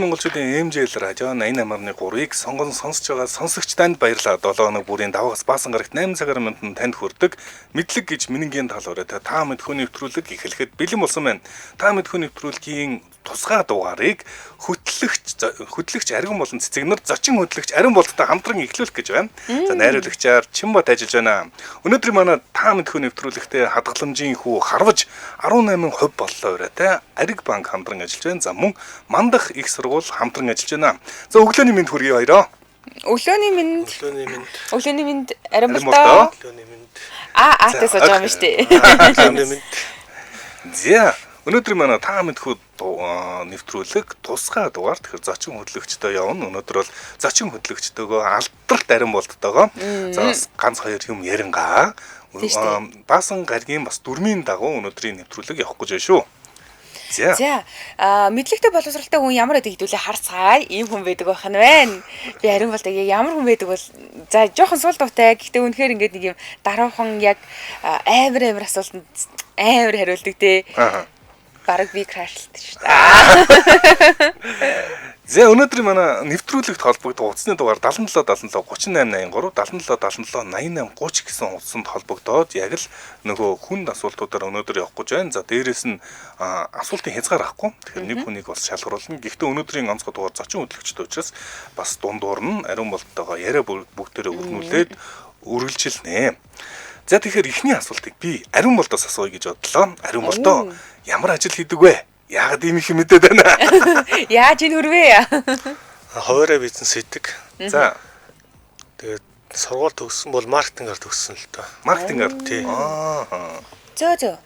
монголчуудын MJL радио 88.3-ыг сонсож байгаа сонсогч танд баярлалаа. 7 хоног бүрийн даваагаас баасан гарагт 8 цагаар минутанд танд хүрдэг мэдлэг гэж минингийн талаараа та мэдхүүн нэвтрүүлэг эхлэхэд бэлэн болсон байна. Та мэдхүүн нэвтрүүлгийн тусгай дугаарыг хөтлөгч Арган болон Цэцэгнэр зочин хөтлөгч Арин болттой хамтран эхлүүлэх гэж байна. За найруулагчаар Чимбат ажиллаж байна. Өнөөдөр манай та мэдхүүн нэвтрүүлэгтээ хадгаламжийн хүү харваж 18% боллоо өрөөтэй Ариг банк хамтран ажиллаж байна. За мөн Мандах их сургууль хамтран ажиллаж байна. За өглөөний мэнд хүргэе хоёроо. Өглөөний мэнд. Өглөөний мэнд Арин болттой. Өглөөний мэнд. Аатаа сууж байгаа юм шүү дээ. Өглөөний мэнд. За өнөөдөр манай та мэдхүү нэвтрүүлэг тусгай дугаар тэгэхээр зочин хөтлөгчтэй явна. Өнөөдөр бол зочин хөтлөгчтэйгөө алдарт Арин болттойгоо за бас ганц хоёр юм ярингаа. Баасан гаргийн бас дөрмийн дагуу өнөөдрийн нэвтрүүлэг явах гэж байна шүү. За мэдлэгтэй боловсралтай хүн ямар байдаг гэдүүлээ харцгаая. Ийм хүн байдаг байх нь байна. Би Арин болтой ямар хүн байдаг бол за жоохон сул дуутай. Гэхдээ үнэхээр ингээд нэг юм даруухан яг амар асуултанд амар хариулдаг те. Бараг би крашлтай шүү дээ. За өнөөдөр манай нэвтрүүлэгт холбогдох утасны дугаар 77 77 38 83 77 77 88 30 гэсэн утсанд холбогдоод яг л нөгөө хүнд асуултуудаар өнөөдөр явах гэж байна. За дээрэс нь асуултын хязгаар авахгүй. Тэгэхээр нэг хүнийг бас шалгаруулна. Гэхдээ өнөөдрийн онцгой дугаар зочин хөтлөгчтэй учраас бас дундуур нь Арин болттойгоо яриа бүгдээрээ өрнүүлээд үргэлжилнэ. За тэгэхээр эхний асуултыг би Арин болтоос асууя гэж бодлоо. Арин болтоо ямар ажил хийдэг вэ? Яагаад ийм их мэдээд байна? Яаж ин хөрвэ? Хуваараа бизнес хийдэг. За. Тэгээд сургууль төгссөн бол маркетингаар төгссөн л доо. Маркетингаар тий. Зөө.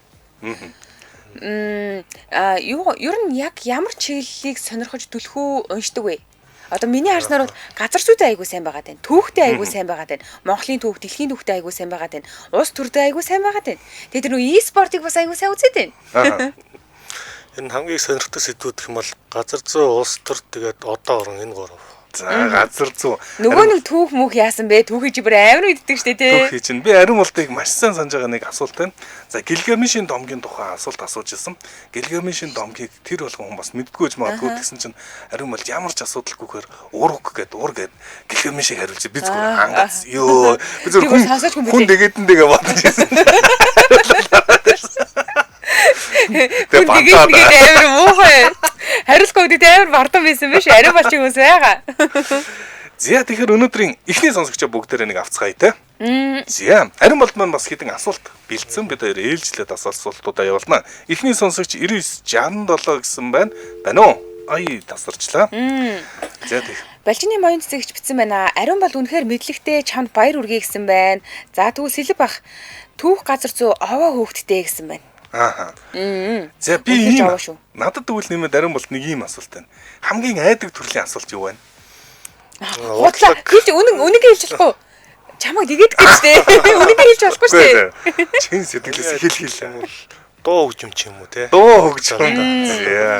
Ер нь яг ямар чиглэлийг сонирхож түлхүү уншдаг вэ? Одоо миний харснаар бол газар зүйтэй айгуу сайн байгаад байна. Түүхтэй айгуу сайн байгаад байна. Монголын түүх, дэлхийн түүхтэй айгуу сайн байгаад байна. Улс төртэй айгуу сайн байгаад байна. Тэгээд тэр e-спортыг бас айгуу сайн үзээд байна. Энэ хамгийн сонирхдаг сэдвүүд гэх юм бол газар зүй, улс төр тэгээд одоо орон энэ гурав. За газар зүй. Нөгөө нэг түүх мөх яасан бэ? Түүхийг чи бүр амар мэддэг штэ тий. Түүхий чинь би Арин болтыг маш сайн санаж байгаа нэг асуулт байна. За Гилгамешийн домгийн тухай асуулт асууж ирсэн. Гилгамешийн домгийг тэр болгон хүн бас мэддгүй гэж магадгүй гэсэн чинь Арин бол ямар ч асуудалгүйгээр ург гэд Гилгамешийг хариулж би зүгээр хангац. Йоо би зүгээр хүн дэгээдэнтэйгээ бодож ирсэн. Тэгээд амар муухай. Хариулахгүй гэдэг амар бардам байсан биш. Арин болчих хүмүүс байгаа. За тэгэхээр өнөөдрийн эхний сонсогчоо бүгдээрээ нэг авцгаая те. За Арин болт маань бас хэдэн асуулт бэлдсэн. Бид хоёр ээлжлээд асуултуудаа явуулнаа. Эхний сонсогч 9967 гэсэн байна. Байна уу? Ай тасарчлаа. За тийм. Балжины моён цэцэгч битсэн байна. Арин бол үнэхээр мэдлэгтэй чамд баяр үргээ гэсэн байна. За тэгвэл Сэлб бах түүх газар зүй овоо хөөгдтэй гэсэн байна. За би ийм надад тэгвэл нэмээд Арин болт нэг ийм асуулт байна. Хамгийн айдаг төрлийн асуулт юу вэ? Худлаа. Хэлж үнэг хэлж болохгүй. Чамайг тэгээд гэж дээ. Үнэг хэлж болохгүй шүү дээ. Чин сэтгэлээс хэл дуу хөгжим ч юм уу те. Дуу хөгжим.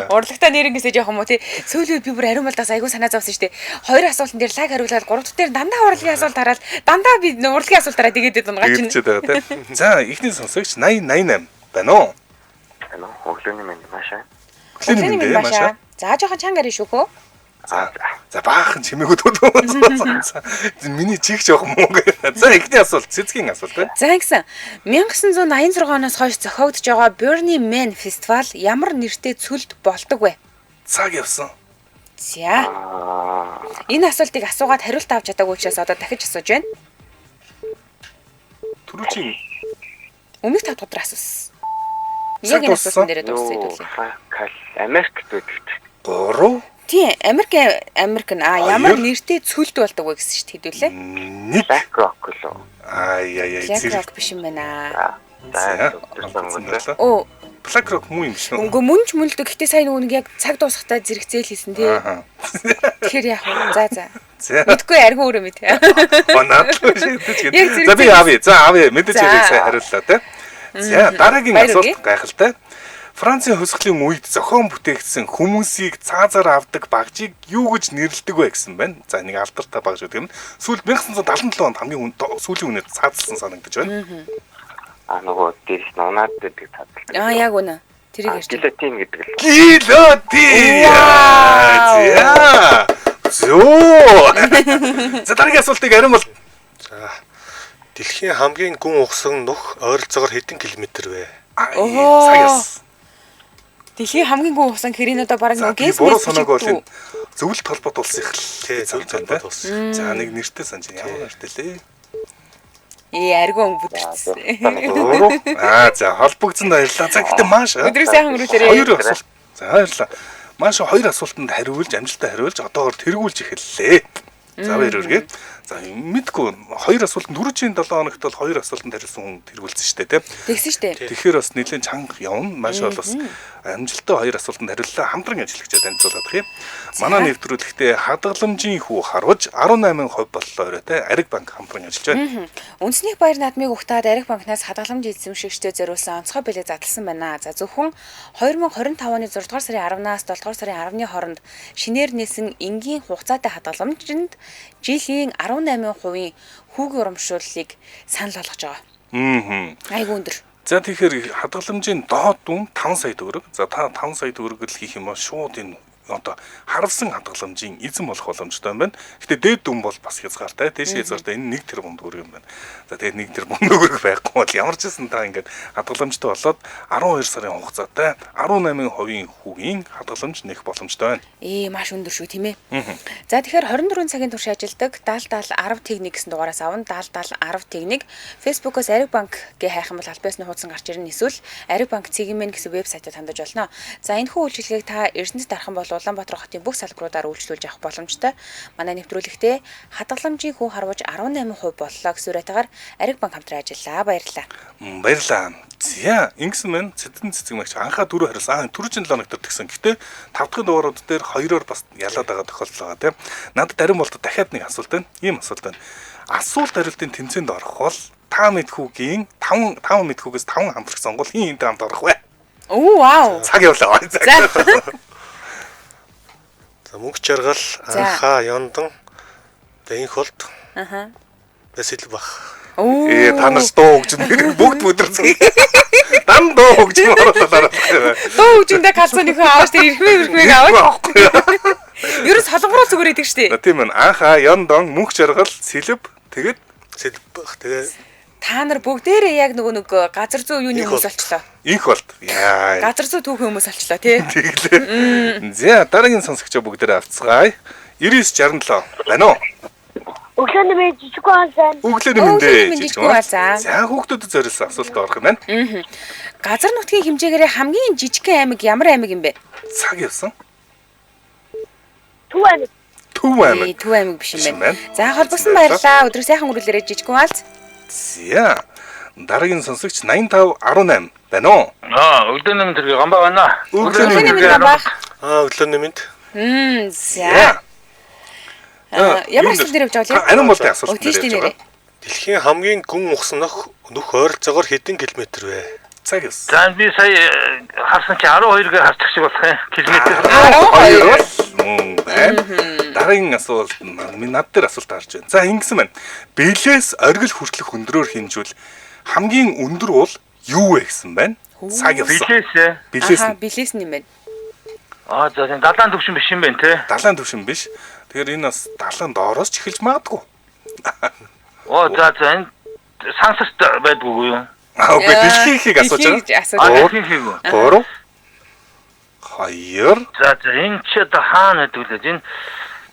Урлагтаа нэрнгээсээ жоох юм уу те. Сөүлүүд би бүр Арин болтоос айгуу санаа зовсон шүү дээ. Хоёр асуултан дээр лаг хариулаад гурав дахь дээр дандаа урлагийн асуулт хараад дандаа би урлагийн асуултаараа тэгээд дунгаа чинь. За эхний сонсогч 8088 байна уу? Hello, өглөөний мэнд маашаа. Өглөөний мэнд маашаа. За жоохон чанга ирэх шүү хөө. За баахан чимээгүүд дөө. Миний чих жоох муу гэ. За эхний асуулт цэцгийн асуулт байна. За ингэсэн 1986 оноос хойш зохиогдож байгаа Burning Man фестивал ямар нэртэй цөлд болдог вэ? Цаг явсан. За. Энэ асуултыг асуугаад хариулт авч чадаагүй учраас одоо дахиж асууж байна. Түрүүчийн өмнөх тав тодор асуусан. Яг энэ асуултан дээр дууссан хэвлээ. Америкт байдаг. 3 Тийм, Америк ямар нэртэй цөлд болдог вэ гэсэн чинь хэдүүлээ. BlackRock лөө. BlackRock биш юм байна. Оо, BlackRock муу юм шүү. Үгүй мөн ч мөлдөг. Гэтэ сайн нэг яг цаг дуусахтаа зэрэгцээл хийсэн тий. Тэгэхээр яах вэ? За. Мэдгүй аргин өөрөө мэд. Наадлаа шийдэж. За би авъя. За авъя. Мэдээж яг сайн хариуллаа тий. За дараагийн асуулт гайхалтай. Францын хөсгөлийн үед зохион бүтээгдсэн хүмүүсийг цаазаар авдаг багжийг юу гэж нэрлэдэг вэ гэсэн байна. За нэг алдартай багж гэдэг юм. Сүүл 1977 онд хамгийн сүүлийн үнээр цаазалсан санагдаж байна. Нөгөө дээрс нунаад гэдэг цаазалдаг. Яг үнэ. Тэрийг ярьж. Гилотин гэдэг л. Гилотин. За. Зөө. За дараагийн асуултыг арим бол. За. Дэлхийн хамгийн гүн ухсан нүх ойролцоогоор хэдэн километр вэ? Саяас. Дэлхийн хамгийн гүн усан хэрийн одоо бараг нэг би буруу санааг бол энэ зөвлөлт холбоот улсын их л. Тий, зөвлөлт холбоот улсын. За нэг нэртэй санаж ямар нэртэй лээ? Аргон бүтэрсэн. За холбогдсон баярлалаа. За гэхдээ маш Өдрийг сайхан өнгөрүүлээрэй. Хоёр асуулт. За баярлалаа. Маш хоёр асуултанд хариулж амжилттай хариулж одоогоор тэргүүлж эхэллээ. За баяр үргээ. За мэдгүй хоёр асуултанд 4-7 хоногт бол хоёр асуултанд хариулсан хүн тэргүүлсэн шүү дээ, тийм. Тэгсэн шүү дээ. Тэгэхээр бас нэлээд чанга явна. Маш бол бас амжилттай хоёр асуултанд хариуллаа. Хамтран ажиллагчаа танилцуулах юм. Манай нэвтрүүлэгтээ хадгаламжийн хүү харваж 18% боллоо оройтой Ариг банк хамтран ажиллаж байна. Үндэсний баяр наадмыг ухтаад Ариг банкнаас хадгаламж эзэмшигчдээ зориулсан онцгой билет задлсан байна. За зөвхөн 2025 оны 6 дугаар сарын 10-наас 7 дугаар сарын 10-ны хооронд шинээр нээсэн энгийн хугацаатай хадгаламжинд жилийн 18% хүүгийн урамшууллыг санал болгож байгаа. Айгу өндөр. За тэгэхээр хадгаламжийн доод дүн 5 сая төгрөг. За та 5 сая төгрөг л хийх юм бол шууд энэ одоо харавсан хадгаламжийн эзэн болох боломжтой юм байна. Гэтэ дээд дүн бол бас хязгаартай. Дээш хязгаартай энэ 1 тэрбум төгрөг юм байна. За тэгээд 1 тэрбум төгрөг байхгүй бол ямар ч гэсэн та ингээд хадгаламжтай болоод 12 сарын хугацаатай 18% хүүгийн хадгаламж нээх боломжтой байна. Маш өндөр шүү тийм ээ. За тэгэхээр 24 цагийн турш ажилдаг 70 10 техник гэсэн дугаараас авна. 70 10 техник Facebook-оос Ариг банк гэ хайх юм бол аль биесний хуудсан гарч ирнэ. Эсвэл Ариг банк цэгийн мэн гэсэн вебсайтад хандаж болно. За энэ хүү үйлчилгээг та Эрдэнэт дарах юм бол Улаанбаатар хотын бүх салбаруудаар үйлчлүүлж авах боломжтой. Манай нэвтрүүлэгтээ хадгаламжийн хүү харваж 18% боллоо гэсэн үрэтэйгээр Ариг банк хамтран ажиллаа. Баярлалаа. Баярлалаа. За, ингэсэн мэн цэцэн цэцэг магч анхаа дөрөв хариулсан. Түрүүчийн 7 өнөختөр тэгсэн. Гэтэ 5 дахь дугаарууд дээр хоёроор бас ялаад байгаа тохиолдол байгаа тийм. Надад арим болтод дахиад нэг асуулт байна. Ийм асуулт байна. Асуулт хариултын тэмцээнд орох бол та мэдхүүгийн 5 мэдхүүгээс 5 хамтрах сонгол хин хинтэй хамт орох вэ? Вау. Цаг явлаа. За мөнгө чаргал, анхаа, ёндан, дэнх болт. Бэсэл бах. Та нар дуу хөгжим бүгд өдөрцгий. Дан дуу хөгжим оруулаад. Дуу хөгжимдээ калцооныхоо ааш тэр ирхмэг аваад. Ерөөс солонгороо зүгээр идэг штэ. Тийм ээ. Анхаа, ёндан, мөнгө чаргал, сэлб тэгээд Бэсэл бах. Тэгээ та нар бүгдээрээ яг нөгөө газар зүй юуны хүмүүс болчлоо. Инх болт. Яа. Газар зүй түүхэн хүмүүс болчлоо тий. Тэглээ. За дараагийн сонсогчоо бүгдээрээ авцгаая. 9967 байна уу? Өглөөний мэд жижиг хаалсан. Өглөөний мэндээ жижиг хаалсан. За хүүхдүүдэд зориулсан асуулт орох юм байна. Газар нутгийн хэмжээгээр хамгийн жижигхэн аймаг ямар аймаг юм бэ? Цаг явсан. Төв аймаг. Төв аймаг. Төв аймаг биш юм байна. За холбосон баярлалаа. Өдрөө сайхан өнгөрүүлээрэй жижиг хаалц. За дараагийн сонсогч 8518 байна уу? Өглөөний мэнд тэргээ гамбаа байна. Өглөөний мэнд гамбаа. өглөөний мэнд. За. Ямар асуулт дээр явж байгаа вэ? Анин болтой асуулт дээр явж байгаа. Дэлхийн хамгийн гүн ухсан нүх ойролцоогоор хэдэн километр вэ? Цаг явсан. За би сая харсан чи 12-гээр харчих шиг болох юм. Километр. 12 байна. Дараагийн асуулт над дээр асуулт харж байна. За ингэсэн байна. Бэлээс оргил хүртэлх өндрөөр хэмжүүл хамгийн өндөр бол юу вэ гэсэн байна? Цаг явсан. Бэлээс юм байна. За тийм далайн төвшин биш юм байна те. Далайн төвшин биш. Тэгэхээр энэ бас далайн доороос ч эхэлж магадгүй. За энэ сансарт байдгүй юу? Окей, дэлхийхийг асууж байгаа. Дэлхийхийг. 3 2 За энэ ч одоо хаана хэдүүлээд энэ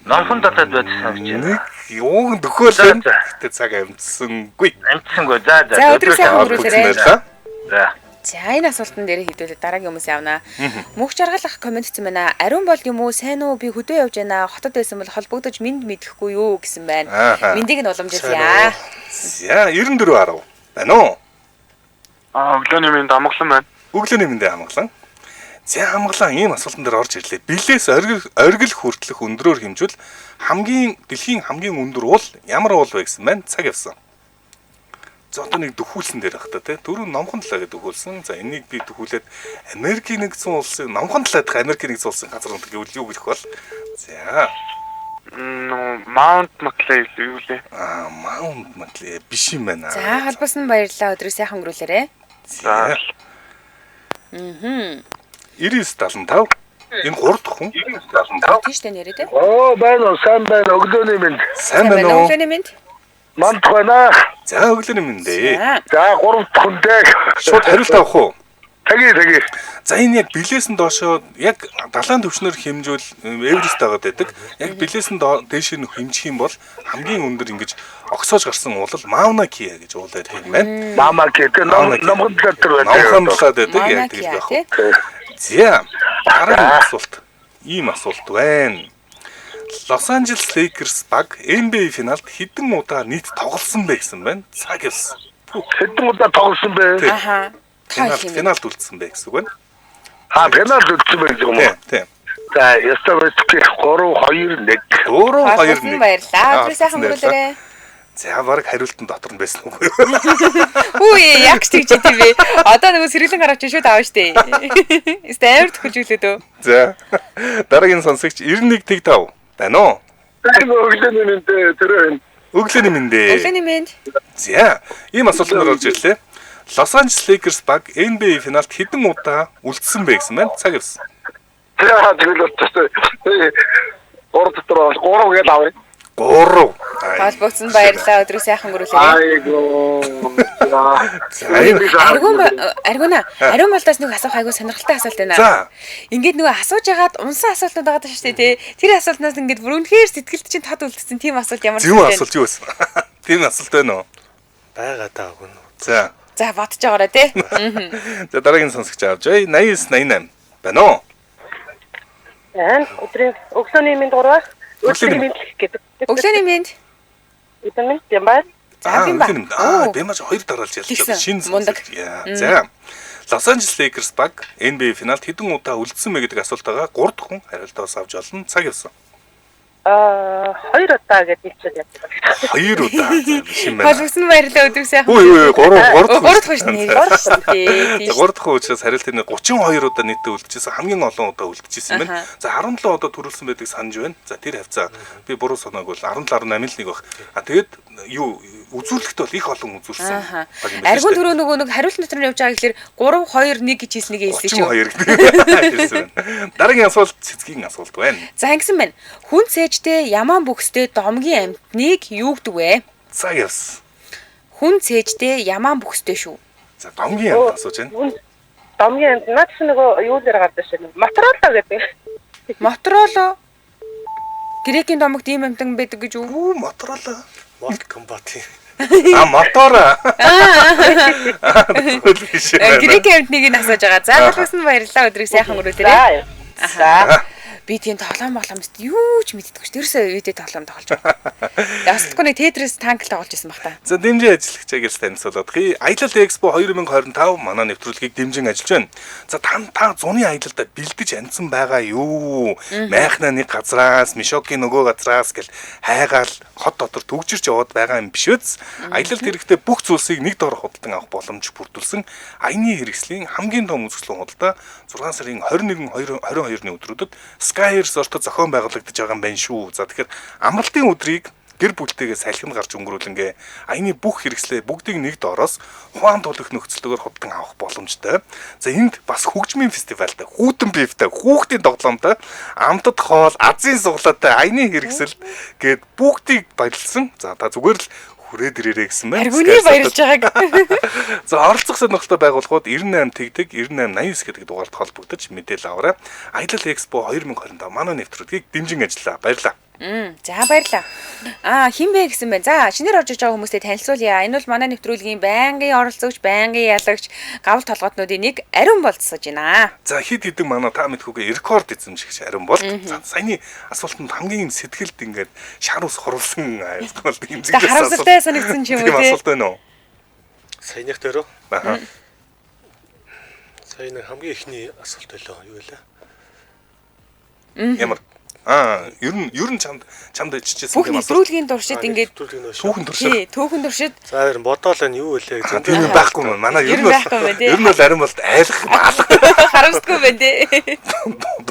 номхон татаад байдаг санагч байна. Юуг дөхөөлөн. Гэтэ цаг амжсангүй. Амжсангүй. За өдрөө сайхан өнгөрүүлээрэй. За. За энэ асуултан дээр хэдүүлээ дараагийн хүмүүс явна. Мөнх жаргалах комент хийсэн байна. Ариун бол юм уу? Сайн уу? Би хөдөө явж байна. Хотод байсан бол холбогдож минь мэдэхгүй юу гэсэн байна. Мэндийг нь уламжуулъя. За 9410 байна уу? Өглөөний мэнд амгалан байна. Өглөөний мэндээ амгалан. За амгалан ийм асуултан дээр орж ирлээ. Бэлээс оргил хүртэлх өндрөөр хэмжүүл дэлхийн хамгийн өндөр уул ямар уул вэ гэсэн байна. Цаг явсан. За одоо нэг дөхүүлсэн дээр байх та тий. Дөрөв номхон талаа гэдэг дөхүүлсэн. За энийг би дөхүүлээд Америкийн нэгдсэн улсын номхон талаа дэх Америкийн нэгдсэн улсын газар нутаг гэвэл юу гэх бол. За Маунт Маклей юу лээ? Маунт Маклей биш юм байна. За холбосон баярлалаа. Өдрөө сайхан өнгөрүүлээрэй. За. Мм. 9975. Энэ 3 дахь хүн. Тийш тэ нэрээ тэ. Оо байна уу, сайн байна. Өглөөний минь. Сайн байна уу? Өглөөний мэнд. Манд байна. За өглөөний минь дээ. За. За 3 дахь хүнтэй. Шууд хариулт авах уу? Таги. За энэ яг билээсэн доошоо яг далайн төвчнөр хэмжүүл Эверест тагаад байдаг. Яг билээсэн дээш нь хэмжих юм бол хамгийн өндөр ингэж огсоож гарсан уулал Мауна Киа гэж уулаад юм байна. Мама гэдэг номхон дотор Номхон байдаг. талаад байдаг Мауна яг Киа, тэгэл тий? байх. За дараагийн асуулт. Ийм асуулт байна. Лос Анжелес Лейкерс баг NBA финалд хэдэн удаа нийт тоглосон бэ гэсэн байна. Цаг явсан. Хэдэн удаа тоглосон бэ? Аха. Финалд үлдсэн бэ гэсэн үг байна. Финал үлдсэн байх юм уу? Тийм. За, Яставэцки 3-2-1. 4-2-1. Баярлаа. Тэр сайхан мөрөөлөө. За баг хариултан дотор нь байсан уу? Хүү яг ч тэгж идэв бэ. Одоо нөгөө сэргэлэн гараач шууд аав штэ. Эсвэл амар төхөж өглөөд өө. За дараагийн сонсогч 91-5 байна уу? Өглөөний минь тэр. Өглөөний минь дээ. Өглөөний мэнд. За ийм асуултаар орж ирлээ. Лос Анжелес Лейкерс баг NBA финалд хэдэн удаа үлдсэн бэ гэсэн байна. Цаг явсан. За тэгэл болчихсон. 3 дотор 3 гээд авъя. 3. Холбогдсон баярлаа. Өдрөө сайхан мөрөөлөө. Айгоо. Аргуна. Ариун болдоос нэг асуух айгуу сонирхолтой асуулт байна. За. Ингээд нөгөө асууж ягаад унсан асуултууд байгаа даа шүү дээ. Тэр асуултнаас ингээд бүр үнэхээр сэтгэлд чинь тод үлдсэн тийм асуулт ямар Зөв асуулт юу вэ? Тийм асуулт байна уу? байгаа даа гүн. За. За бодож байгаарай тий. За дараагийн сонсогч авч бай. 89-88 байна уу? Өдрийн өглөөний минь дураа. Өглөөний минь гэдэг. Өглөөний мэнд. Өглөөний минь юм байна. За би ба. Би маш хоёр дараалж ялж Тэгсэн. байгаа. Шинэ Мундаг. сонсогч. За. Лос Анжелес Лейкерс баг NBA финалд хэдэн удаа үлдсэн бэ гэдэг асуултаа 3 дахь хүн хариултаас авч олно. Цаг явсан. 2 удаа гэж хэлчихсэн. 2 удаа. Биш юм байна. Холбогдсон баярлаа. Өдрөө сайхан. Үй 3 3 дахь шүү дээ. 3 дахь учраас хариултын 32 удаа нийтдээ үлдчихсэн. Хамгийн олон удаа үлдчихсэн юм байна. За 17 удаа төрүүлсэн байдаг санаж байна. За тэр хавцаа би буруу санааг бол 17.8 л нэг баг. А тэгээд юу үзүүлэлт бол их олон үзүүлсэн. Аргун түрүү нөгөө нэг хариулт дотор нь явж байгаа гэхэлэр 3 2 1 гэж хэлснэг хэлсэн шүү. 32 гэдэг. Дараагийн асуулт цэцгийн асуулт байна. За ингэсэн байна. Хүн цээжтэй ямаан бүхстэй домгийн амьтныг юу гэдэг вэ? Цаг явсан. Хүн цээжтэй ямаан бүхстэй шүү. За домгийн амт асууж байна. Домгийн амт наад чи нөгөө юу дээр гардаг шээ. Мотороло гэдэг. Мотороло. Грекийн домогт ийм амьтан байдаг гэж юу? Мотороло. Mortal Kombat. Мотора. Грекийн амьтныг нь асууж байгаа. За залгасан баярлалаа. Өдрийг сайхан өрөөлөөрэй. За. Би тийм тоглоом мэт юу ч мэддэггүй ш. Тэрсээ үедээ тоглоом тоглож байгаа. Ястгүй нэг Tetris танк тоглож байсан баг та. За дэмжин ажиллагчаа гэрс танилцуулаад хий. Аялал Экспо 2025 манай нэвтрүүлгийг дэмжин ажиллаж байна. За та зуны аялалдаа бэлдэж анцсан байгаа юу? Майхна нэг газраас, Мишокийн нөгөө газраас гэл хайгаал хот дотор төгжирч яваад байгаа юм биш үз. Аялалд хэрэгтэй бүх зүйлсийг нэг дор худалдан авах боломж бүрдүүлсэн аяны хэрэгслийн хамгийн том үзэсгэлэн худалдаа 6 сарын 21-22-ны өдрүүдэд Sky Resort-д зохион байгуулагдаж байгаа юм байна шүү. За тэгэхээр амралтын өдрийг гэр бүлтэйгээ салхинд гарч өнгөрүүлэнгээ аяны бүх хэрэгслээ бүгдийг нэг доороос ухаан тулах нөхцөлөөр худалдан авах боломжтой. За энд бас хөгжмийн фестивалтай, хүүтэн бивтэй, хүүхдийн тоглоомтой, амтд хоол, азийн суглаатай аяны хэрэгсэл гээд бүгдийг баярлсан. За та зүгээр л хүрээд ирээрэй гэсэн байна. Аргуны баярлж байгааг. За оролцох сонирхолтой байгууллагууд 98 тэгдэг 9889 гэдэг дугаард холбогдож мэдээлэл аваарай. Аялал Экспо 2025 манай нэвтрүүлгийг дэмжин ажиллаа. Баярлалаа. За баярлаа. Хин бэ гэсэн байна. За шинээр орж иж байгаа хүмүүстэй танилцуулъя. Энэ бол манай нэвтрүүлгийн байнгын оролцогч, байнгын ялагч, гавл толгоотнуудын нэг Ариун болцсож байна. За хэд хэдэн манай та мэдхүүгээ рекорд эзэмшигч Ариун бол. За саяны асуултанд хамгийн сэтгэлд ингээд шар ус хоруулсан асуулт За харамсалтай санагдсан ч юм уу тийм асуулт байна уу? Саяных дөрөө. Аа. Саяны хамгийн ихний асуулт байлаа. Юу вэ? Ямар ер нь чамд иччихсэн Бүх нэвтрүүлгийн туршид ингээд түүхэн туршид. Тий, түүхэн туршид. За харин бодоол нь юу вэ гэж. Тийм байхгүй юм. Манай ер нь бол Ариун болт айлах маалах. Харамсдаггүй байна тий.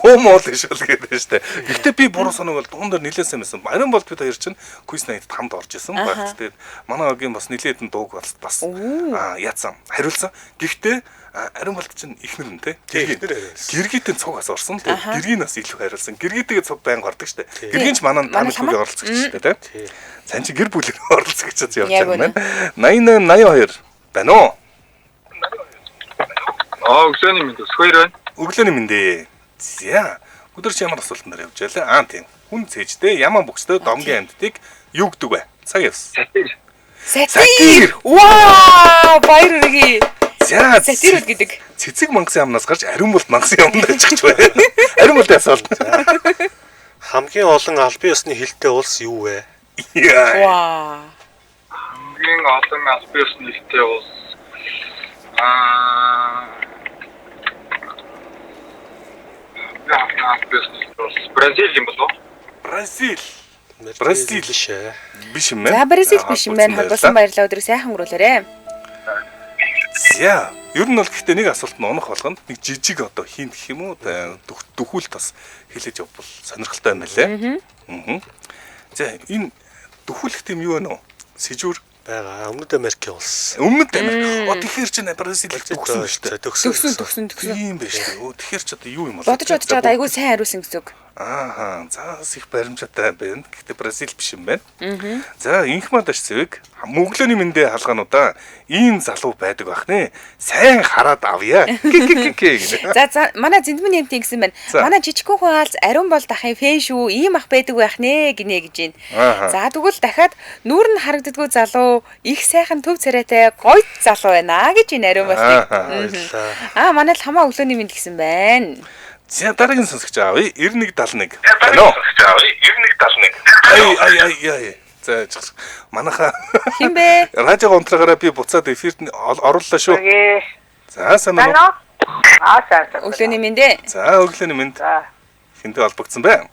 Дуу моол ишүүл гэдэг нь штэ. Гэхдээ би буруу санааг бол дуун дээр нилээсэн байсан. Ариун болт бид хоёр чинь Quiz Night-д хамт орж исэн. Тэгээд манай огийн бас нилээдэн дууг бас яатсан. Хариулсан. Гэхдээ Ариун болт чинь ихнэр нь те. Гэргийтэй цугаас орсон те. Гэргийнээс илүү хариулсан. Гэргийтэйгээ цуг байнга ордог штэ. Гэргийн ч манай намайг оролцогч штэ те. Сайн чи гэр бүлээр оролцогч явж байгаа юм байна. 8882 байна уу? Өглөөний мэнд өсгөр байна. Өглөөний мэндэ. За. Өдөр чи ямар асуултанд явж байлаа? Тийм. Хүн цээжтэй яман бөхстэй домгийн амьтдыг юу гэдэг вэ? Цаг явс. Сатир. Вау! Баяр үргээ. За. Сатир гэдэг. Цэцэг мангасын амнаас гарч ариун болт мангасын амд очих байна. Ариун болт асуулт. Хамгийн олон албан ёсны хилтэй улс юу вэ? Вау. Хамгийн олон албан ёсны хилтэй улс Бразил юм болов? Бразил Бразил биш юм байна. За Бразил биш юм байна. Холбоосон баярлалаа өдрөө сайхан өнгөрүүлээрэ. За, ер нь бол гэхдээ нэг асуулт нь онох болгонд нэг жижиг одоо хин гэх юм уу дөхүүлт бас хэлэж явбал сонирхолтой юм байлээ. За, энэ дөхүүлэх юм юу вэ нөө? Сэжүүр байгаа. Өмнөд Америкийн улс. Өмнөд Америк. Тэгэхээр ч Бразил төгсөн шүү дээ. Төгсөн. Тийм байж тээ. Тэгэхээр ч одоо юу юм бол? Бодож чадаад айгүй сайн хариулсан гэсэн үг. Аа, за их баримжаатай байна. Гэхдээ Бразил биш юм байна. За, инх мадаш цэвэг өглөөний мэндэ халгаануудаа ийм залуу байдаг бах нэ. Сайн хараад авъя. За, манай зэндмэн юмтын гэсэн байна. Манай жижигхэн хүн хаалц ариун бол дахын фэн шүү. Ийм ах байдаг байх нэ гинэ гэж байна. За, тэгвэл дахиад нүүр нь харагддаггүй залуу их сайхан төв царайтай гоё залуу байна гэж энэ ариун болтыг. Манай л хамаа өглөөний мэнд гэсэн байна. За дараагийн сонсогч аавь 9171. Байна уу? Ай. За манайха хин бэ? Радио онтрагаараа би буцаад эфирт орууллаа шүү. За сайн уу? сайн. Өглөөний мэндэ. За өглөөний мэнд. Хинтэй холбогдсон бай.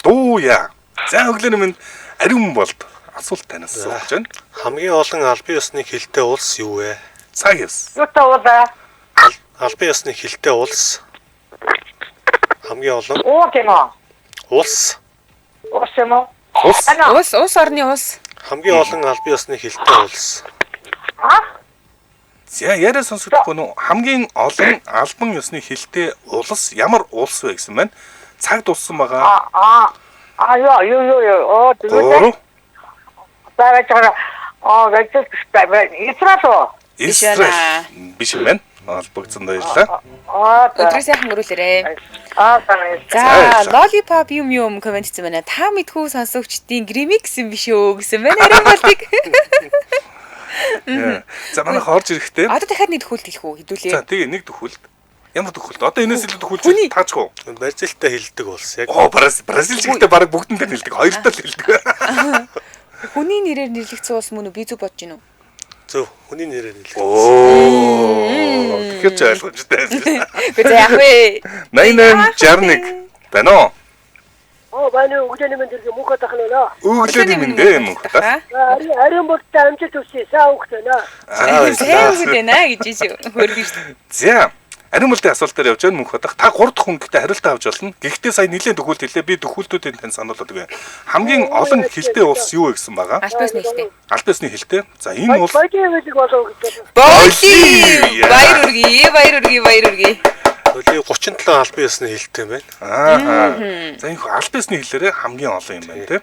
Дууя. За өглөөний мэнд ариун болт асуулт танаас сууж байна. Хамгийн олон албан ёсны хилтэй улс юу вэ? Цаг явс. Албан ёсны хилтэй улс хамгийн олон улс Улс орны улс. хамгийн олон албан ёсны хилтэй улс. За яриа сонсогдохгүй нүү хамгийн олон албан ёсны хилтэй улс ямар улс вэ гэсэн байна. Цаг дууссан байгаа. Юу. Израиль биш юм байна. Холбогдсон баярлалаа. Өдрөө сайхан өнгөрүүлээрэ. Сайн. За, Lollipop юм комент хийсэн байна. Та мэдхүү сонсогчдын гримикс юм биш үү гэсэн байна. Ариун болтыг. За манайх орж ирэхдээ. Одоо дахиад нэг төхүүлт хэлэх үү? Хэдүүлээ. За тэгээ нэг төхүүлт. Ямар төхүүлт? Одоо энэс илүү төхүүлж таачгүй. Бразилтай хэлдэг улс яг. Бразил ч ихтэй бараг бүгдэнтэй хэлдэг. Хоёртой л хэлдэг. Хүний нэрээр нэрлэгдсэн улс мөн үү? Би зүг бодож байна уу? Зөв, хүний нэрээр хэлдэг. Тэгэхээр ч ойлгомжтой. Гэхдээ яах вэ? 8861 байна уу? Байна уу? Өглөөний мэнд ирэх мөнх тахнаа. Өглөөний мэндэ мөнх тах. Ариун болттой амжилт хүсье. Сайн өгтөнө. Сайн өгдөнө гэж шүү. Хөргөн шүү. За ариун болтын асуулт дээр явж байгаа мөнх удах. Та 3 дахь хүн гэхдээ хариултаа авч болно. Гэхдээ сая нэлээд төгөөлт хэлээ. Би төгөөлтүүдийн тань сануулдаг байна. Хамгийн олон хилтэй улс юу вэ гэсэн байгаа? Альбиосны хилтэй. Альбиосны хилтэй. За энэ улс Баяр үргээ. Хөлий 37 албан ёсны хилтэй байна. За энэ альбиосны хилээрээ хамгийн олон юм байна тийм.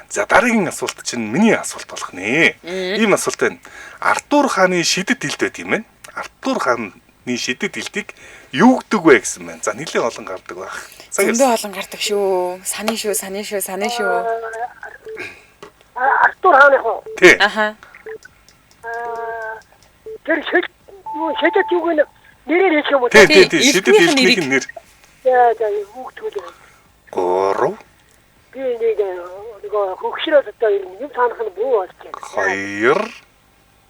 За дараагийн асуулт чинь миний асуулт болох нэ. Ийм асуулт байна. Артур хааны шидэт хилд байт юм байна. Артур хааны шидэт хилдийг юу гэдэг вэ гэсэн байна. За нэлээд олон гардаг байх. Зөндөө олон гардаг шүү. Саний шүү. Артур хааны хоо. Тий. Аха. Тэр шидэт юу гэнэ? Нэрээр хэлэх юм уу? Тий. Шидэт хилдийн нэр. За хүүхдүүд. Гурав. Би нэг хөгшрөөс одоо юм санах нь бүү болж байна. 2.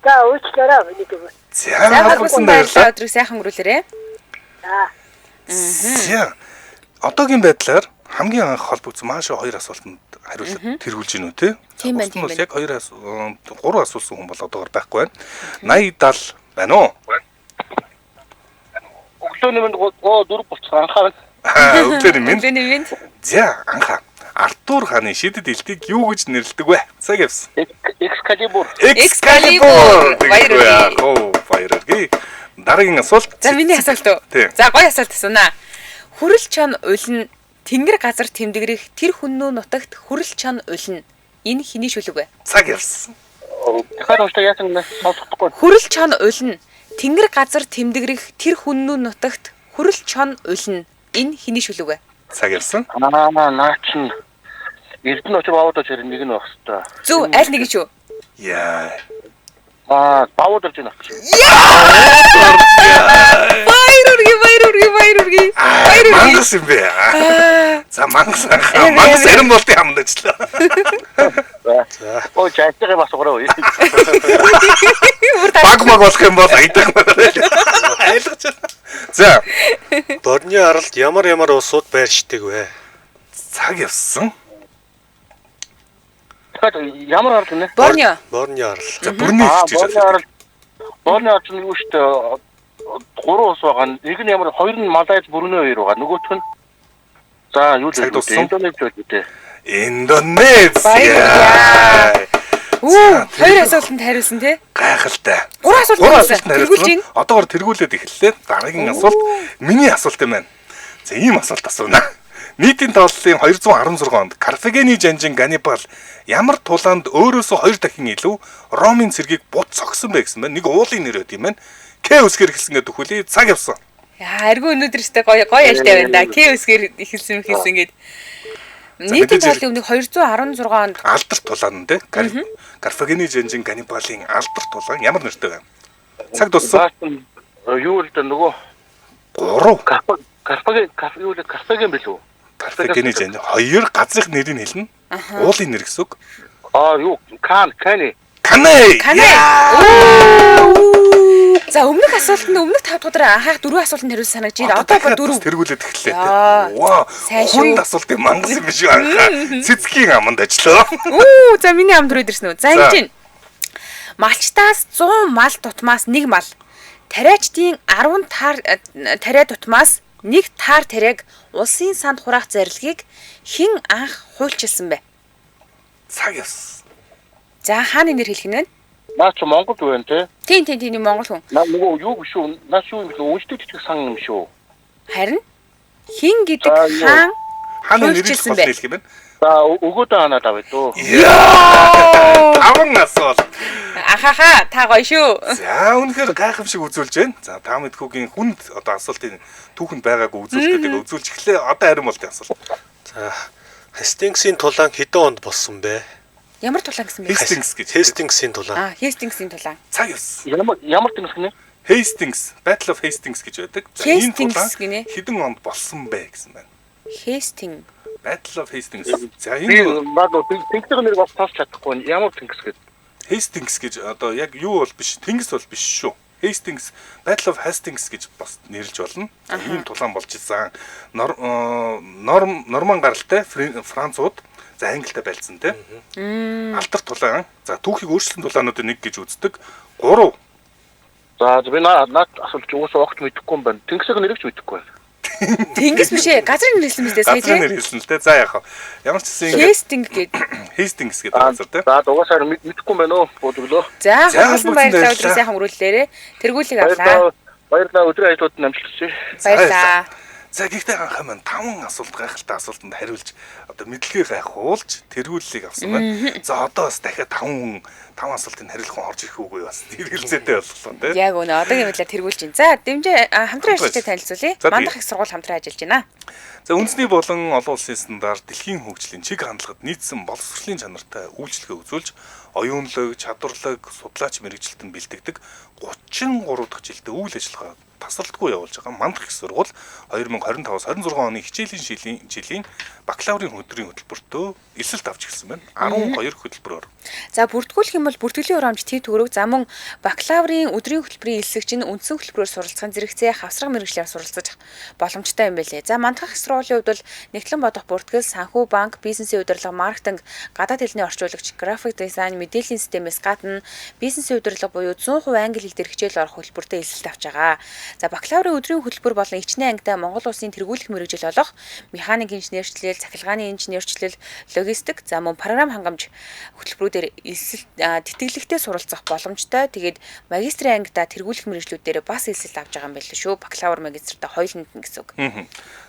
За уучлаарай миний төв. За Холбоосон баярлалаа. Өдрөө сайхан өнгөрүүлээрэ. За одоогийн байдлаар хамгийн анх холбогдсон маш хоёр асуултанд хариулт тэргүүлж гинүү те. Тийм байна. Яг 3 асуусан хүн бол одоогор байхгүй байна. 80 70 байна уу? Өглөөний мэнд 4 болчих анхаарал. Өглөөний мэнд. Өглөөний мэнд. За анхаа. Артур хааны шидэд элдийг юу гэж нэрлэдэг вэ? Цаг явсан. Excalibur. Excalibur. Баяр үргээ. Дараагийн асуулт. За миний асуулт уу? Тийм. За гоё асуулт асуунаа. Хүрэл чон улин тэнгэр газар тэмдэгрэх тэр хүннүү нутагт хүрэл чон улин. Энэ хэний шүлэг вэ? Цаг явсан. Дахиад ууштай яасан бэ? Сонсохгүй. Хүрэл чон улин тэнгэр газар тэмдэгрэх тэр хүннүү нутагт хүрэл чон улин. Энэ хэний шүлэг вэ? Цаг явсан. Наа чин Эрдэнэ очив аваад очир нэг нь байх хэвээр. Зөв, аль нэг нь шүү. Яа. Даваад орж байна. Баяр үргээ. Мангас юм бэ. За мангас эрен болтын хамд ажиллаа. Ой жаатайгаа бас уураа. Баг болох юм бол айдах. Айлгаж байна. За, Борны аралд ямар улсууд байршдаг вэ? цаг явсан. Тэгэхээр ямар арал гинэ? Борны арал. За, бүрний хэлж байна. Борны арал нь юу штэ 3 улс байгаа. Нэг нь ямар 2 нь Малайз, Бруней 2 байгаа. Нөгөөх нь за юу Цаг л дууссан. Индонез үү? Индонез. Хоёр асуултанд хариулсан тий? Гайхалтай. 3 асуулт хариулсан. Тэргүүлж байна. Одоогор тэргүүлээд эхэллээ. Дараагийн асуулт миний асуулт юм байна. За ийм асуулт асууна. Нийтийн тоглолтын 216 онд Карфагены жанжин Ганнибал ямар тулаанд өөрөөсөө 2 дахин илүү Ромын цэргийг бут цогсон бэ гэсэн байна. Нэг уулын нэр өд юм байна. К үсгээр эхэлсэн гэдэг үхлээ. Цаг явсан. Аргүй өнөөдөр өстэй гоё ялтай байна да. К үсгээр эхэлсэн гээд. Нийтийн тоглолтын өмнө 216 онд Алдар тулаан те. Карфагены жанжин Ганнибалын алдар тулаан ямар нэртэй вэ? Цаг дууссан. Юу л да нөгөө 3 Карфаген билүү? Карфагены жанжин 2 газрын нэрийг хэлнэ. Уулын нэр гэсэн үг. Юу Кани. Канай. За өмнөх асуултанд 5 дахь анхаах 4 асуултанд хариулсан санагдаж байна. Одоо ба 4. тэргүүлээд эхэллээ. Яа, сайн шүү. Хүн асуултын мангас юм биш үү анхаа. Цэцгийн аманд ажиллаа. За миний ам төрөөд ирсэн үү? За ингэж байна. Малчтаас 100 мал тутмаас 1 мал. Тариачдын 10 таар тариа тутмаас 1 таар тариаг улсын санд хураах зарилгийг хэн анх хуульчилсан бэ? Цаг явсан. За хааны нэр хэлэх нь вэ? Наа чи Монголд байна те? Тийм Монгол хүн. Наа нөгөө юу биш үү? Наа шүү юм уншдаг чичиг сан юм шүү. Харин хин гэдэг хаан Хааны нэрийг хуульчилсан бас бэ? хэлэх юм байна. За өгөөдөө ханаа даваа дөө. Таван асуул. Ахаха та гоё шүү. За үнэхээр гайхамшиг үзүүлж байна. За та мэдхүүгийн хүнд одоо асуултын түүхэнд байгаагүй үзүүлэлтүүдийг үзүүлж эхлэе. Одоо харин болтын асуулт. За Хастингсийн тулаан хэдэн онд болсон бэ? Ямар тулаан гэсэн бэ? Hastings гэж. Хастингсийн тулаан. Хестингсийн тулаан. Цаг явсан. Ямар тэнгис гинэ? Hastings, Battle of Hastings гэж байдаг. За энэ Hastings тулаан гинэ. хэдэн онд болсон бэ гэсэн байна. Хестинг. Battle of Hastings. За Би энэ наад тэнгисийн нэр бас тооч чадахгүй. Ямар тэнгис гэдэг? Hastings гэж одоо яг юу бол биш, тэнгис бол биш шүү. Hastings, Battle of Hastings гэж бас нэрлж болно. Ийм тулаан болж исэн. Норман гаралтай Францууд за Англитай байлцсан те. Алдар тулаан. За түүхийг өөрчлөлтийн тулаануудын нэг гэж үздэг. 3. За би наад асуулт чи уусаа огт мэдэхгүй юм байна. Тэнгисийн нэрийг ч мэдэхгүй байна. Тэнгис биш ээ. Газрын нэр хэлсэн мэт сая Газрын тийм. нэр хэлсэн л те. За яах вэ? Ямар ч гэсэн ингэ Хестинг гэдэг. Hastings гэдэг газар те. За дугасаар мэдэхгүй юм байна уу? Буудлоо. За За, хөлбөсөн баярлалаа өдрөө сайхан өрүүллээрээ. Тэргүүлийг авлаа. Баярлалаа өдрийн ажлууд нь амжилттай. Баярлалаа. За гэхдээ анхаа маань 5 асуулт гайхалтай асуултанд хариулж одоо мэдлэгээ гайхуулж тэргүүллийг авсан байна. За одоо бас дахиад 5 асуултыг хариулах хүн орж ирэх үгүй бас хэрэгэлцээтэй боллоо тийм. Яг өнөө одоогийн байдлаар тэргүүлж байна. За дэмжээ хамтран ажиллаж танилцуулъя. За, Мандах их сургууль хамтран ажиллаж байна. За үндэсний болон олон улсын стандарт дэлхийн хөгжлийн чиг хандлагад нийцсэн боловсролын чанартай үйлчлэгээ үзүүлж оюунлаг, чадварлаг, судлаач мэрэгжилтэнд бэлтгэдэг 33 дахь жилдээ үйл ажиллагаа тасралтгүй явуулж байгаа Мандах их сургууль 2025-26 оны хичээлийн жилийн бакалаврын өдрийн хөтөлбөртөө эсэлт авч ирсэн байна. 12 хөтөлбөрөөр. За бүртгүүлэх юм бол бүртгэлийн хурамч төв төгрөг за мөн бакалаврын өдрийн хөтөлбөрийн элсэгч нь үндсэн хөтөлбөрөөр суралцахын зэрэгцээ хавсраг мэргэжлээр суралцах боломжтой юм байлээ. За мандах их сургуулийн хувьд бол нэгтлэн бодох бүртгэл, санхүү, банк, бизнесийн удирдлага, маркетинг, гадаад хэлний орчуулагч, график дизайн, мэдээллийн системээс гадна бизнесийн удирдлага буюу 100% англи хэл дээр хичээл орох хөтөлбөртэй эсэлт авч байгаа. За бакалаврын өдрийн хөтөлбөр болон ичнээ ангидаа Монгол улсын тэргүүлэх мэргэжил болох механик инженерчлэл, цахилгааны инженерчлэл, логистик, за мөн програм хангамж хөтөлбөрүүдээр эсэлт тэтгэлэгтэй суралцах боломжтой. Тэгээд магистрийн ангидаа тэргүүлэх мэргэжлүүдээр бас эсэлт авч байгаа юм байна шүү. Бакалавр, магистртаа хоёуланд нь гэсэн үг.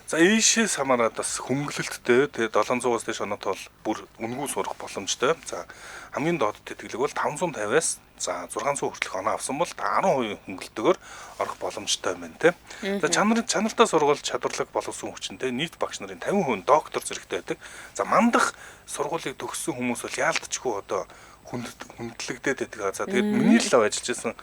За ийшээс хамаараад бас хөнгөлөлттэй тэгээд 700-аас дээш оноотой бол бүр үнгүй сурах боломжтой. За хамгийн доод тэтгэлэг бол 550-аас за 600 хүртэлх оноо авсан бол 10% хөнгөлөлтөөр орох боломжтой байна те. За чанартай сургууль чадварлаг боловсон хүчинтэй нийт багш нарын 50% доктор зэрэгтэй байдаг. За мандах сургуулийг төгссөн хүмүүс бол яалтчгүй одоо хүндлэгдээд байдаг. За тэгээд миний л ажиллаж байсан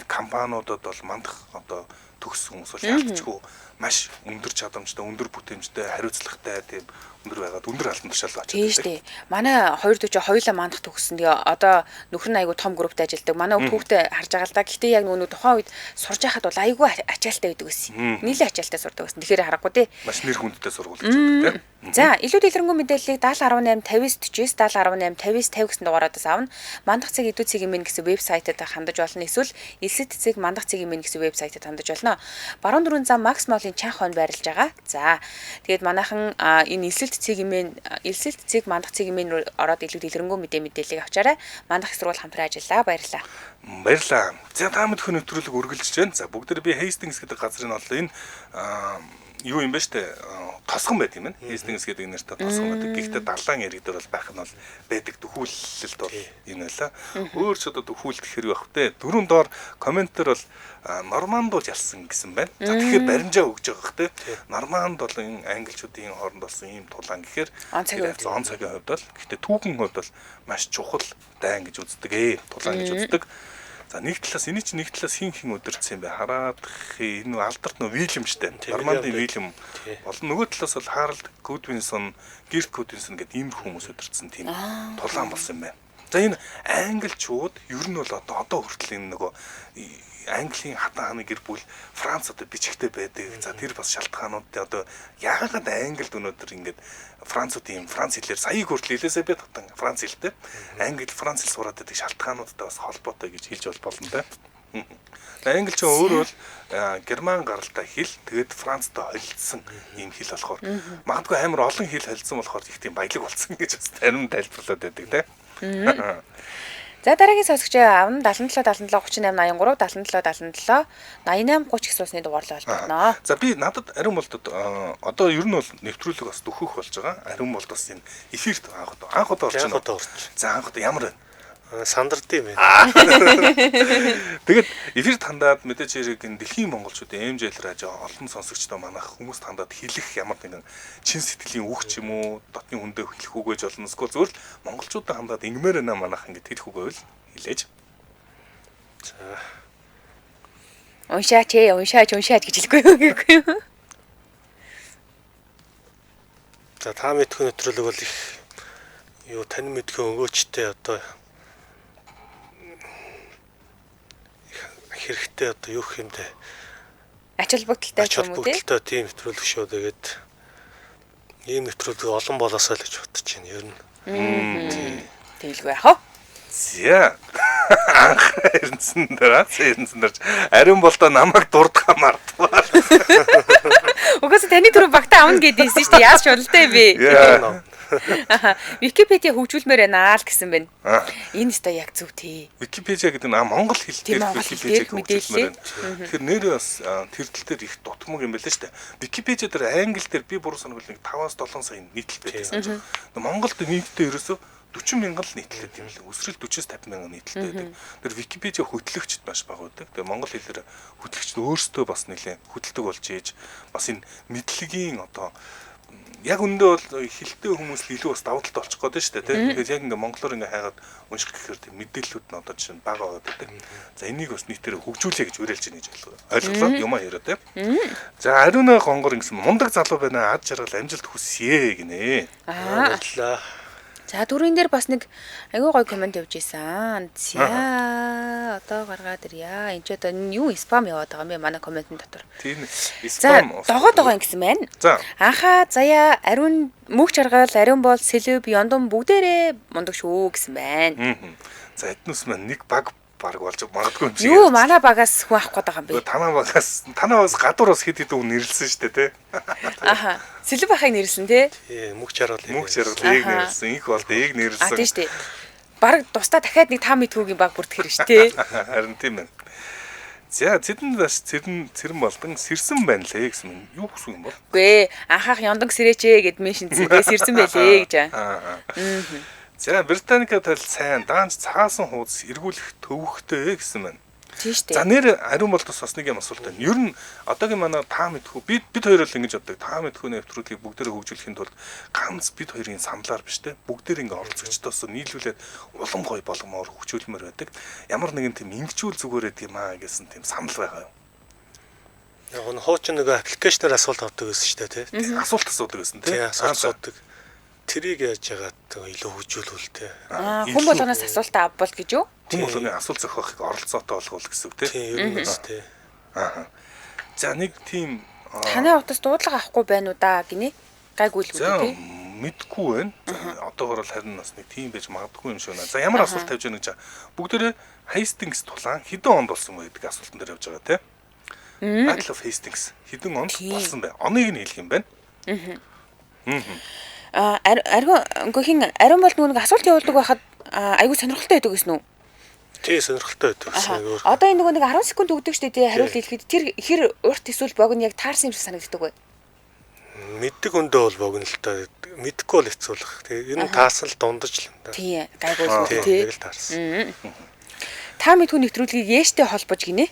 компаниудад бол мандах одоо төгссөн хүмүүс бол яалтчгүй маш өндөр чадамжтай, өндөр бүтээмжтэй, хариуцлагатай тийм өндөр байгаад өндөр алтан тушаал очиж тийм шүү дээ. Манай 240 хоёулаа мандах төгссөн. Тэгээ одоо нөхөр нь айгу том группт ажилладаг. Манай хүүхдээ харж байгаа л да. Гэхдээ яг нөгөө тухайн үед сурж байхад бол айгу ачаалтай байдаг гэсэн. Нийлээ ачаалтай сурдаг гэсэн. Тэгэхээр харахгүй тий. Маш нэр хүндтэй сургууль гэж байна тийм. За, илүү дэлгэрэнгүй мэдээллийг 7018 50 49 7018 50 50 гэсэн дугаараас авна. Мандах цэг эдүү цэгийн мэн гэсэн вебсайтад хандаж болно. Эсвэл элсэт цэг мандах цэгийн мэн гэсэн вебсайтад хандаж болно. Баруун дөрвөн зам Макс Моллын чанх хойно байрлаж байгаа. За, тэгээд манайхан энэ элсэлт цэгийн мэн элсэлт цэг мандах цэгийн мэн рүү ороод илүү дэлгэрэнгүй мэдээллийг авчаарай. Мандах сургууль хамтран ажиллаа. Баярлалаа. Баярлалаа. За та бүхэн нэвтрүүлэг үргэлжлэж байна. За бүгд би Hastings гэдэг газрын бол энэ юу юм бэ штэ тосгон байт юм байна. Hastings гэдэг нэртэй тосгон байдаг. Гэхдээ далайн ирэг дээр бол байх нь бол байдаг төхүүлэлт бол энэ байла. Өөр ч одоо төхүүлэлт хэрэг байх те. Дөрөв доор комментээр бол нормандууд ялсан гэсэн байна. За тэгэхээр баримжаа өгж байгаа бах те. Норманд бол энэ англичуудын хооронд болсон ийм тулаан гэхээр он цагийн хувьд бол гэхдээ түүхэн хувьд бол маш чухал дайн гэж үздэг тулаан гэж үздэг. За нэг талаас энэ чинь нэг талаас хин өдөрцсөн юм бэ хараад энэ алдарт нөө Вильям штэ Нормандын Вильям болон нөгөө талаас бол Харалд Гудвинсон, Герт Гудвинсон гэдэг ийм хүмүүс өдөрцсөн тийм тулаан болсон юм байна. За энэ англичууд ер нь бол одоо хүртэл энэ нөгөө Английн хатан хааны гэр бүл Франц одоо бичгтэй байдаг. За тэр бас шалтгаанууд одоо яагаад Англид өнөөдөр ингэж Франц хэлээр саяг хүртэл Элизабет хатан Франц хэлтэй. Англи Франц хэл сураад байдаг шалтгаануудтай бас холбоотой гэж хэлж болно да. Англич өөрөө бол герман гаралтай хэл тэгээд Францтай холилдсон ийм хэл болохоор магадгүй амар олон хэл холилдсон болохоор их тийм баялаг болсон гэж бас зарим тайлбарлаад байдаг да. За дараагийн сонсогч авна 77 77 38 83 77 77 88 30 гэсэн усны дугаарлал болтгоно. За би надад ариун болтод одоо ер нь бол нэвтрүүлэг бас дөхөх болж байгаа. Ариун болд бас энэ эфирт анх удаа орж байна. За анх удаа ямар байна? Сандард юм байна. Тэгээд эфирт хандаад мэдээж хэрэг энэ дэлхийн монголчуудын эмжэлэр ажиж олон сонсогчдоо манайх хүмүүст хандаад хэлэх ямар нэгэн чин сэтгэлийн үг ч юм уу дотны хүндээ хэлэх үг гэж болно. Эсвэл зүгээр л монголчуудад хандаад ингэмээр байна манайх ингэж хэлэх үг байвал хэлээж. За. Уншаач гэж хэлэхгүй юу? За та мэдхүйн нэвтрүүлэг бол их юу тань мэдхүйн өнгөөчтэй одоо хэрэгтэй одоо юу гэх юм бэ? Ач холбогдолтой юм уу тий? Тийм нэвтрүүлэг шүү. Тэгээд ийм нэвтрүүлэг олон болоосоо л гэж бодож байна ер нь. Тэгэлгүй яах вэ? За. Анх ирсэн дээр ариун болдоо намайг дурдхаа мартваа. Угсаа таны түрүү багтаа авна гэдээсэн шүү дээ. Яаж шултай бэ? Википедиа хөгжүүлмээр байна л гэсэн байна. Энэ өстой яг зөв тий. Википедиа гэдэг нь монгол хэл дээр Википедиаг хөгжүүлмээр байна. Тэгэхээр нэр бас тэр тал дээр их дутмаг юм байлаа шүү дээ. Википедиа дээр англи дээр би буруу санагвал 5-7 сая нийтлэл байдаг. Монголд нийтдээ ерөөсөө 40 мянган л нийтлэлтэй юм л өсрөл 40-с 50 мянган нийтлэлтэй байдаг. Тэр Википедиа хөтлөгчд маш бага байдаг. Тэгээ монгол хэлээр хөтлөгчд өөрсдөө бас нэлээд хөдөлдөг болж ийж бас энэ мэдлэгийн одоо яг өндөө бол хэлтэй хүмүүс л илүү бас давуу талтай олчих гээд шүү дээ тийм. Тэгэхээр яг ингээ монголоор ингээ хайгаад унших гэхээр тийм мэдээллүүд нь одоо жишээ нь бага байдаг. За энийг бас нийтээр хөгжүүлээ гэж уриалж байна гэж ойлголоо юмаа яриа тийм. За ариуна гонгор гэсэн мундаг залуу байна ад жаргал амжилт хүсье гинэ. Баярлалаа. За түрүүн дээр бас нэг айгүй гоё комент явж исэн. За одоо гаргаад ирья. Энд ч одоо юу спам яваад байгаа юм бэ манай комментэн дотор. Тийм. За догоод байгаа юм гэсэн байна. За. Анхаа заяа ариун мөнх чаргал ариун бол сэлб ёндон бүгдээрээ мундаг шүү гэсэн байна. За эднүс маань нэг баг болж магадгүй юм чи. Юу манай багаас хүн авах гээд байгаа юм бэ? Танаас гадуураас хэд хэдэн хүн нэрлсэн шүү дээ те. Аха. Сэлб ахыг нэрлсэн те. Тий, мөх жаргал. Мөнх чаргалыг нэрлсэн, инх болд ээг нэрлсэн. Тийм шүү дээ. Бараг тусдаа дахиад нэг таами түүгийн баг бүртгэх хэрэг шүү те. Харин тийм ээ. За зэдэнд бас цэрэн болдон сэрсэн байна лээ гэсэн юм. Юу гэсэн юм бол? Үгүй анхаах ёндонг сэрэчээ гэд меншинцгээ сэрсэн байлээ гэж. За Британикад тал сайн даанч цаасан хуудас эргүүлэх төвөгтэй гэсэн байна. Тийм шүү дээ. За нэр ариун болдос бас нэг юм асуулт байна. Ер нь одоогийн манай та мэдхүү бид хоёр л ингэж боддог. Та мэдхүү нэвтрүүлгийг бүгдээрээ хөгжүүлэхийн тулд ганц бид хоёрын самлаар биш те. Бүгдээр ингэ оролцогчдоос нийлүүлээд улам гоё болгомоор хөгжүүлмээр байдаг. Ямар нэгэн тийм ингэчүүл зүгээр гэдэг юм аа гэсэн тийм санал байгаа юм. Яг нь хуучин нэг аппликейшнээр асуулт авдаг гэсэн шүү дээ тий. Асуулт асуудаг гэсэн Тий, те. асуулт асуудаг. Тэрийг яаж яагаад илүү хөгжүүлвэл те. Хүн болгоноос асуултаа авбал гэж юу? Хүн болгоны асуулт зохиохыг оролцоотой болгоул гэсэн үг те. Тий, ер нь бас тий. За нэг тийм Танай утас дуудлага авахгүй байна уу да гинэ? Гайгүй л үү За тий. мэдгүй байна. Одоогор л харин бас нэг тийм байж магадгүй юм шиг байна. За ямар асуулт тавьж байна гэж бүгдээрээ Hastings тулаан хэдэн онд болсон вэ гэдэг асуултан дээр явж байгаа те. Battle of Hastings хэдэн онд болсон бэ? Оныг нь хэлэх юм байна. Аргын ариун бол нэг асуулт явуулдаг байхад айгүй сонирхолтой байдаг гэсэн үү? Тий, сонирхолтой байдаг гэсэн өөр. Одоо энэ нэг 10 секунд өгдөг штэ тий хариулт хэлэхэд тэр хэр урт эсвэл богино яг таарсан юм шиг санагддаг бай. Мэддэг өндөө бол богино л та. Мэдхгүй бол хэцүүлэх. Тэгээ ер нь таасан л дундаж л юм да. Тий гайгүй л үү тий. Яг л таарсан. Та мэдхүү нэвтрүүлгийг яэштэй холбож гинэ?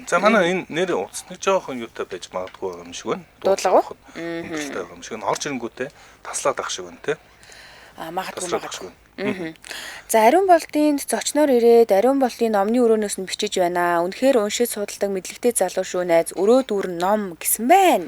За манай энэ нэр утасны жоохон юутай байж магадгүй юм шиг байна. Дуудлага уу? Үнэтэй юм шиг. Орж ирэнгүүтээ таслаад ах шиг байна те. Магадгүй. За ариун болтын зочноор ирээд ариун болтын номны өрөөнөөс нь бичиж байна. Үнэхээр уншиж судалдаг мэдлэгтэй залуу шүү найз. Өрөө дүүрэн ном гэсэн байна.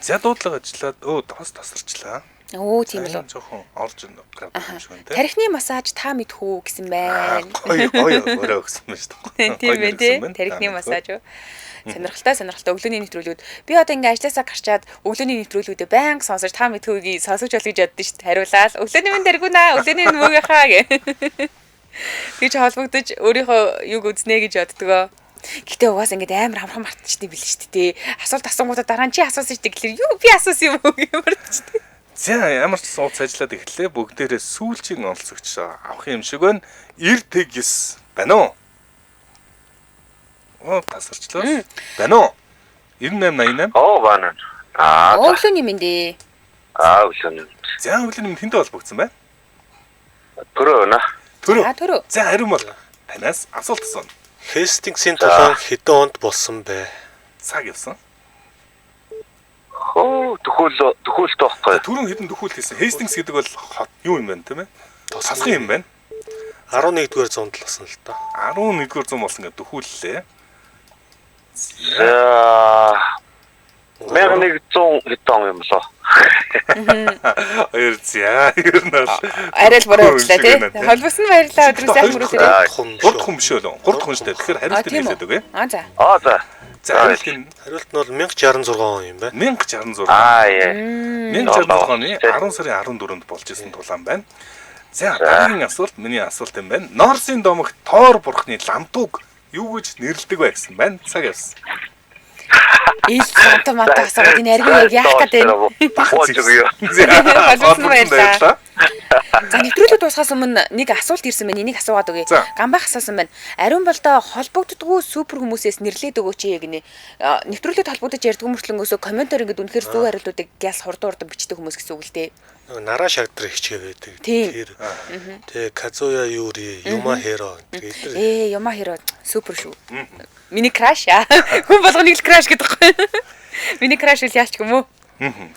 За дуудлага ажиллаад бас тасарчлаа. Тийм л үү. Жоохон орж гардаг юм шиг байна те. Тархины массаж та мэдхүү гэсэн байна. Гоё өрөө өгсөн байна шүү дээ. Тийм ээ тий. Тархины массаж юу. Сонирхолтой өглөөний нэвтрүүлгүүд. Би одоо ингээ ажлаасаа гарчаад өглөөний нэвтрүүлгүүдэд байнга сонсож та мэдхүүгийг сонсож бол гэж боддоо шүү дээ. Хариулаад өглөөний минь дэргүнэ, өглөөний минь мөөгийнхаа гэ. Тэгж холбогдож өөрийнхөө юг үзнэ гэж боддгоо. Гэтэ угаас ингээ амар хамрах мартчихдээ билээ шүү дээ. Асуулт асуугуудаа дараа нь чи асуусан шүү дээ гэхэлэр юу би асуусан юм уу гэмэрчтэй. За ямар ч сууц ажиллаад эхлэе бүгдээрээ сүүлчийн онцлогч авах юм шиг байна. 99 байна уу? Тасарчлаа. Байна уу? 9888. Байна. Өглөөний минь дээ. Өглөөний. За өглөөний минь тэнд холбогдсон байна. Төрөө. За ариун бол танаас асуулт асууна. Hastings-ийн тулаан хэдэн онд болсон бэ? Цаг явсан. Төхөөлт байхгүй. Түрүүн хэдэн төхөөл хийсэн. Hastings гэдэг бол хот юу юм бэ тийм ээ? Тосгон юм байна. 11-р зуунд л болсон л та. 11-р зуун болсон гэдэг төхөөллээ. За 1100 хэдэн он юм лөө. Хоёр зя. Ер нь бол арай л буруу хэллээ тий. Холбосон нь баярлалаа өдрөөс сайхан мөрөөсөө. 3 хүн биш үү? 3 хүн шүү дээ. Тэгэхээр хариулт нь хэлээд үгүй. За. За хариулт нь бол 1066 он юм байна. 1066. Яа. 1066 оны 10 сарын 14-нд болж исэн тулаан байна. За дараагийн асуулт миний асуулт юм байна. Норсын домогт тоор бурхны ламтуг юу гэж нэрлэдэг вэ гэсэн байна. Цаг явсан. Ил автомат асуугаад энэ ариг яах гэдэг вэ? За нэвтрүүлэг дуусгаас өмнө нэг асуулт ирсэн байна. Энийг асуугаад өгье. Гамбах асуусан байна. Ариун болдоо холбогддггүй супер хүмүүсээс нэрлээд өгөөч гинэ. Нэвтрүүлэгт холбогдож ярьдаг мөртлөнгөөсөө комментор ингээд үнэхээр зөв хариултуудыг гяс хурдан бичдэг хүмүүс гэсэн үг л дээ. Нараа шагдар ихчгээ байдаг. Тэгээ Казуя Юри, Юма Херо гэдэг. Юма Херо супер шүү. Миний краш хүн болгоныг л краш гэдэг байхгүй. Миний краш л яач юм уу?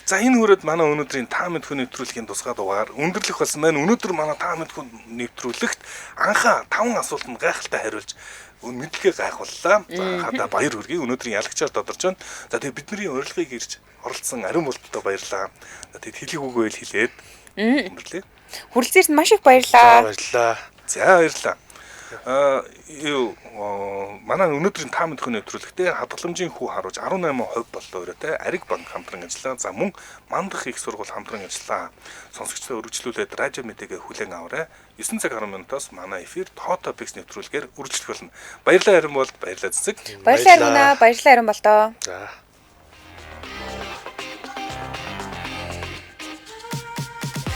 За энэ хүрээд манай өнөөдрийн та мэдхүү нэвтрүүлгийн тусгай дугаар өндөрлөх болсон байна. Өнөөдөр манай та мэдхүү нэвтрүүлэгт анхаа 5 асуултанд гайхалтай хариулж мэдлэгээ гайхууллаа. За хадаа баяр хүргэе. Өнөөдрийн ялагчаар тодорч байна. За тэгээ бидний урилгыг ирж оролцсон Ариун болттой баярлалаа. Тэгэд хэлийг үгүй л хэлээд өнгөрлөө. Хүрэлцээрт маш их баярлалаа. Баярлалаа. За баярлалаа. Манай өнөөдрийн таамаг төхөний нэвтрүүлэгтээ хадгаламжийн хүү харуулж 18% боллоо өрөөтэй Ариг банк хамтран ажиллаа. За мөн Мандах их сургууль хамтран ажиллаа. Сонсогчдоо өргөжлүүлээд радио мэдээгээ хүлээн аваарай. 9 цаг 10 минутаас манай эфир Toto Pix нэвтрүүлгээр үргэлжлэх болно. Баярлалаа Арин бол баярлалаа цэцэг. Баярлалаа Ариун болтоо. За.